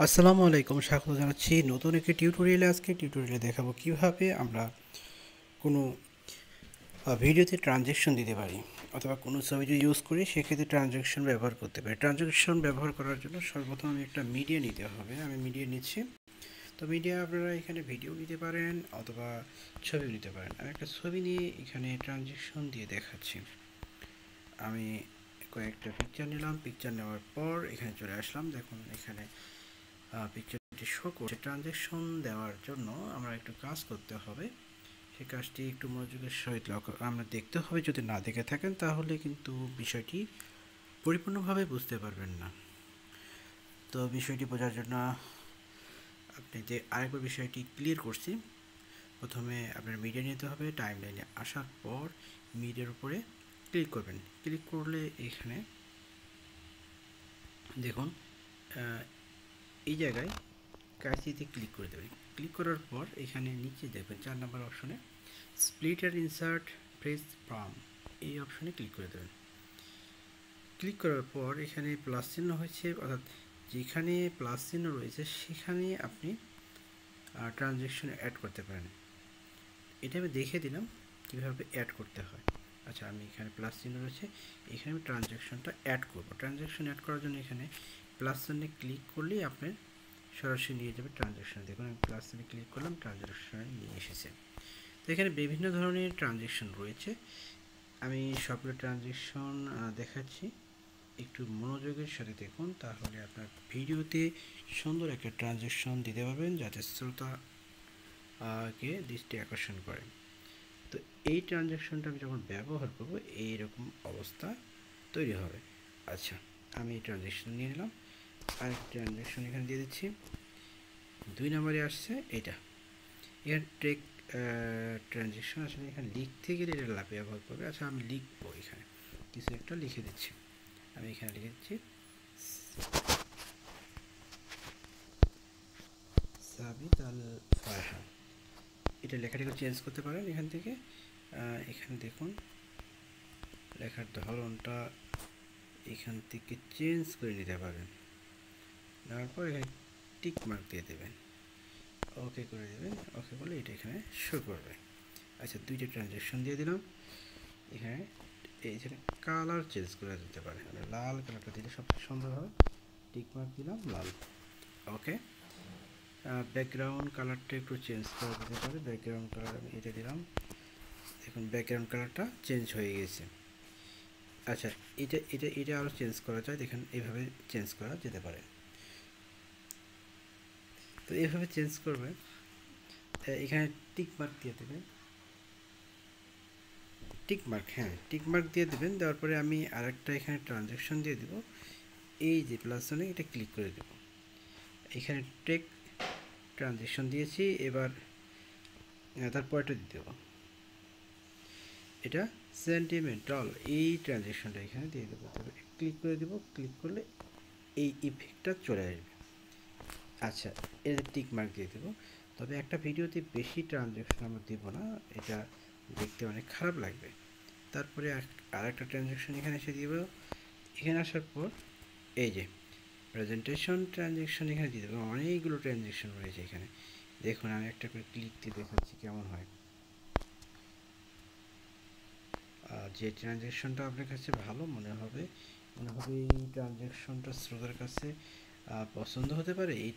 আসসালামু আলাইকুম, স্বাগত জানাচ্ছি নতুন একটি টিউটোরিয়ালে। আজকে টিউটোরিয়ালে দেখাবো কিভাবে আমরা কোনো ভিডিওতে ট্রানজ্যাকশন দিতে পারি অথবা কোনো ছবি যদি ইউজ করি সেক্ষেত্রে ট্রানজ্যাকশন ব্যবহার করতে পারি। ট্রানজ্যাকশন ব্যবহার করার জন্য সর্বপ্রথম আমি একটা মিডিয়া নিতে হবে। আমি মিডিয়া নিচ্ছি। তো মিডিয়া আপনারা এখানে ভিডিও নিতে পারেন অথবা ছবিও নিতে পারেন। আমি একটা ছবি নিয়ে এখানে ট্রানজ্যাকশন দিয়ে দেখাচ্ছি। আমি কয়েকটা পিকচার নিলাম। পিকচার নেওয়ার পর এখানে চলে আসলাম। দেখুন এখানে পিকচারটি শো করছে। ট্রানজ্যাকশন দেওয়ার জন্য আমরা একটু কাজ করতে হবে। সেই কাজটি একটু মনোযোগের সহিত আমরা দেখতে হবে। যদি না দেখে থাকেন তাহলে কিন্তু বিষয়টি পরিপূর্ণভাবে বুঝতে পারবেন না। তো বিষয়টি বোঝার জন্য আপনি যে আরেকবার বিষয়টি ক্লিয়ার করছি। প্রথমে আপনার মিডিয়া নিতে হবে। টাইম লাইনে আসার পর মিডিয়ার উপরে ক্লিক করবেন। ক্লিক করলে এখানে দেখুন এই জায়গায় কাইসিতে ক্লিক করে দেবেন। ক্লিক করার পর এখানে নিচে দেখবেন 4 নম্বর অপশনে স্প্লিট আর ইনসার্ট প্রেস ফ্রম, এই অপশনে ক্লিক করে দেবেন। ক্লিক করার পর এখানে প্লাস চিহ্ন হয়েছে, অর্থাৎ যেখানে প্লাস চিহ্ন রয়েছে সেখানে আপনি ট্রানজ্যাকশন অ্যাড করতে পারেন। এটা আমি দেখে দিলাম কীভাবে অ্যাড করতে হয়। আচ্ছা, আমি এখানে প্লাস চিহ্ন রয়েছে, এখানে আমি ট্রানজ্যাকশনটা অ্যাড করব। ট্রানজ্যাকশন অ্যাড করার জন্য এখানে প্লাস চিহ্নে ক্লিক করলেই আপনার সরাসরি নিয়ে যাবে ট্রানজ্যাকশন। দেখুন আমি প্লাস চিহ্নে ক্লিক করলাম, ট্রানজ্যাকশনে নিয়ে এসেছে। তো এখানে বিভিন্ন ধরনের ট্রানজ্যাকশন রয়েছে। আমি সবগুলো ট্রানজ্যাকশন দেখাচ্ছি, একটু মনোযোগের সাথে দেখুন, তাহলে আপনার ভিডিওতে সুন্দর একটা ট্রানজ্যাকশন দিতে পারবেন যাতে শ্রোতা কে দৃষ্টি আকর্ষণ করে। তো এই ট্রানজ্যাকশনটা আমি যখন ব্যবহার করব এইরকম অবস্থা তৈরি হবে। আচ্ছা, আমি এই ট্রানজ্যাকশন নিয়ে নিলাম। আরেকটা ট্রানজ্যাকশন এখানে দিয়ে দিচ্ছি। 2 নম্বরে আসছে এটা। এখানে টেক ট্রানজ্যাকশন আসলে এখানে লিখতে গেলে এটা ব্যবহার করবে। আচ্ছা, আমি লিখবো, এখানে কিছু একটা লিখে দিচ্ছি। আমি এখানে লিখে দিচ্ছি সাবিত আল ফারহান। এটা লেখাটাকে চেঞ্জ করতে পারেন এখান থেকে। এখানে দেখুন লেখার ধরনটা এখান থেকে চেঞ্জ করে নিতে পারেন। দেওয়ার পর এখানে টিক মার্ক দিয়ে দেবেন, ওকে করে দেবেন। ওকে বলে এটা এখানে শো করবে। আচ্ছা, 2টা ট্রানজ্যাকশন দিয়ে দিলাম। এখানে এই যে কালার চেঞ্জ করে দিতে পারে, লাল কালারটা দিলে সবচেয়ে সুন্দর হয়। টিক মার্ক দিলাম লাল, ওকে। ব্যাকগ্রাউন্ড কালারটা একটু চেঞ্জ করে দিতে পারে। ব্যাকগ্রাউন্ড কালার আমি এটা দিলাম। দেখুন ব্যাকগ্রাউন্ড কালারটা চেঞ্জ হয়ে গেছে। আচ্ছা, এটা এটা এটা আরও চেঞ্জ করা যায়। দেখেন এইভাবে চেঞ্জ করা যেতে পারে। তো এইভাবে চেঞ্জ করবে। এখানে টিক মার্ক দিয়ে দেবেন, টিক মার্ক, হ্যাঁ টিক মার্ক দিয়ে দেবেন। দেওয়ার পরে আমি আরেকটা এখানে ট্রানজ্যাকশন দিয়ে দেব। এই যে প্লাস চিহ্নে এটা ক্লিক করে দেব। এখানে টেক ট্রানজ্যাকশন দিয়েছি। এবার তারপরটা দিয়ে দেবো, এটা সেন্টিমেন্টাল, এই ট্রানজ্যাকশনটা এখানে দিয়ে দেবো। তবে ক্লিক করে দেবো। ক্লিক করলে এই ইফেক্টটা চলে আসবে। আচ্ছা, এর টিক মার্ক দিয়ে দেবো। তবে একটা ভিডিওতে বেশি ট্রানজ্যাকশন আমরা দেবো না, এটা দেখতে অনেক খারাপ লাগবে। তারপরে আর একটা ট্রানজ্যাকশন এখানে এসে দিব। এখানে আসার পর এই যে প্রেজেন্টেশন ট্রানজ্যাকশন এখানে দিয়ে দেবো। অনেকগুলো ট্রানজ্যাকশন রয়েছে এখানে। দেখুন আমি একটা করে ক্লিক দিয়ে দেখাচ্ছি কেমন হয়। যে ট্রানজ্যাকশনটা আপনার কাছে ভালো মনে হবে এই ট্রানজ্যাকশনটা শ্রোতার কাছে পছন্দ হতে পারে, এই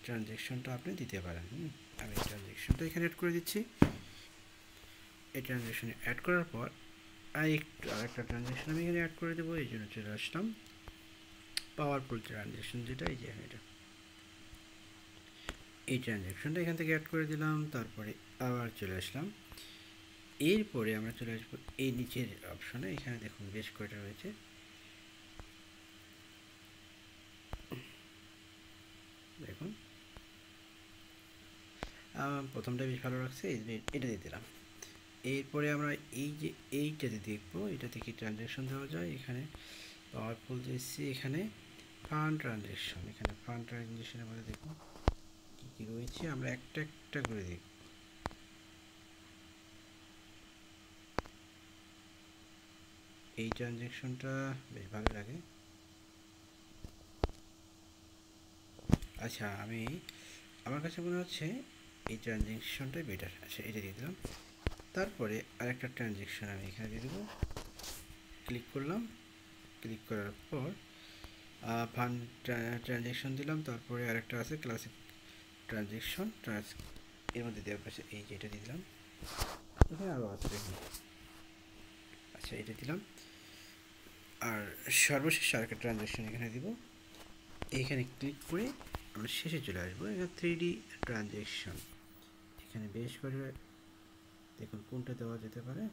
ট্রানজ্যাকশনটা আপনি দিতে পারেন। আমি এই ট্রানজ্যাকশনটা এখানে অ্যাড করে দিচ্ছি। এই ট্রানজ্যাকশনে অ্যাড করার পর আরেকটা ট্রানজ্যাকশন আমি এখানে অ্যাড করে দেবো। এই জন্য চলে আসলাম পাওয়ারফুল ট্রানজ্যাকশন, যেটা এই যে এটা, এই ট্রানজ্যাকশনটা এখান থেকে অ্যাড করে দিলাম। তারপরে আবার চলে আসলাম। এরপরে আমরা চলে আসবো এই নিচের অপশনে। এখানে দেখুন বেশ কয়টা রয়েছে। দেখুন প্রথমটা বেশ ভালো লাগছে, এটা দিয়ে দিলাম। এরপরে আমরা এই যে এইটাতে দেখবো, এটা থেকে ট্রানজ্যাকশন দেওয়া যায়। এখানে পাওয়ারফুল দিচ্ছি, এখানে ফান্ড ট্রানজ্যাকশন। এখানে ফান্ড ট্রানজ্যাকশনের মধ্যে দেখুন কী কী রয়েছে, আমরা একটা একটা করে দেখব। এই ট্রানজ্যাকশনটা বেশ ভালো লাগে। আচ্ছা, আমার কাছে মনে হচ্ছে এই ট্রানজ্যাকশনটাই বেটার। আচ্ছা, এটা দিয়ে দিলাম। তারপরে আরেকটা ট্রানজ্যাকশন আমি এখানে দিয়ে দেবো। ক্লিক করলাম। ক্লিক করার পর ফান্ড ট্রানজ্যাকশন দিলাম। তারপরে আরেকটা আছে ক্লাসিক ট্রানজ্যাকশন, এর মধ্যে দেওয়ার পাশে এই যে এটা দিয়ে দিলাম। এখানে আরও আছে দেখুন। আচ্ছা, এটা দিলাম। আর সর্বশেষ আরেকটা ট্রানজ্যাকশন এখানে দিব। এইখানে ক্লিক করে আমরা শেষে চলে আসবো। এখানে 3D ট্রানজ্যাকশন, এখানে বেশ করে দেখুন কোনটা দেওয়া যেতে পারে।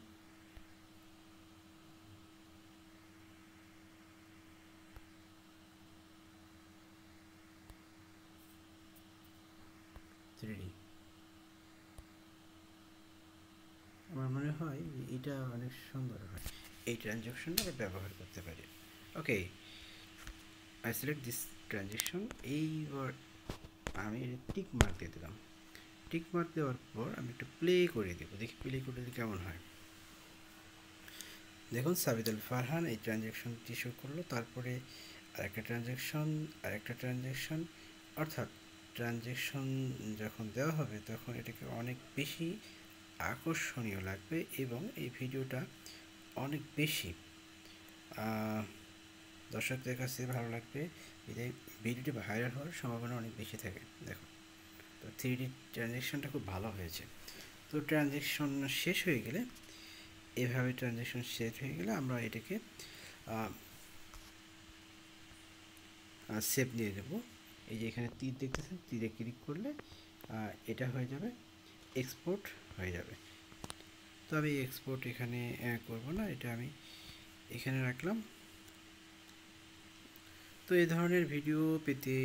আমার মনে হয় যে এটা অনেক সুন্দর হয়, এই ট্রানজ্যাকশনটা আমরা ব্যবহার করতে পারি। ওকে, আই সিলেক্ট দিস ট্রানজ্যাকশন। এইবার আমি টিক মার্ক দিয়ে দিলাম। টিক মার্ক দেওয়ার পর আমি একটু প্লে করে দেবো, দেখি প্লে করে দিলে কেমন হয়। দেখুন সাবিদ আল ফারহান এই ট্রানজ্যাকশনটি শো করলো। তারপরে আরেকটা ট্রানজ্যাকশন, অর্থাৎ ট্রানজ্যাকশন যখন দেওয়া হবে তখন এটাকে অনেক বেশি আকর্ষণীয় লাগবে এবং এই ভিডিওটা অনেক বেশি দর্শকদের কাছে ভালো লাগবে। এই ভিডিওটি ভাইরাল হওয়ার সম্ভাবনা অনেক বেশি থাকে। দেখো, তো 3D ট্রানজ্যাকশনটা খুব ভালো হয়েছে। তো ট্রানজ্যাকশন শেষ হয়ে গেলে, এভাবে ট্রানজ্যাকশন শেষ হয়ে গেলে আমরা এটাকে সেভ নিয়ে দেবো। এই যে এখানে তীর দেখতেছেন, তীরে ক্লিক করলে এটা হয়ে যাবে, এক্সপোর্ট হয়ে যাবে। তো আমি এক্সপোর্ট এখানে করব না, এটা আমি এখানে রাখলাম। তো এই ধরনের ভিডিও পেতে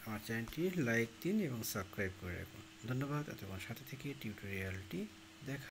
আমার চ্যানেলটি লাইক দিন এবং সাবস্ক্রাইব করে রাখুন। ধন্যবাদ এতক্ষণ সাথে থেকে টিউটোরিয়ালটি দেখা।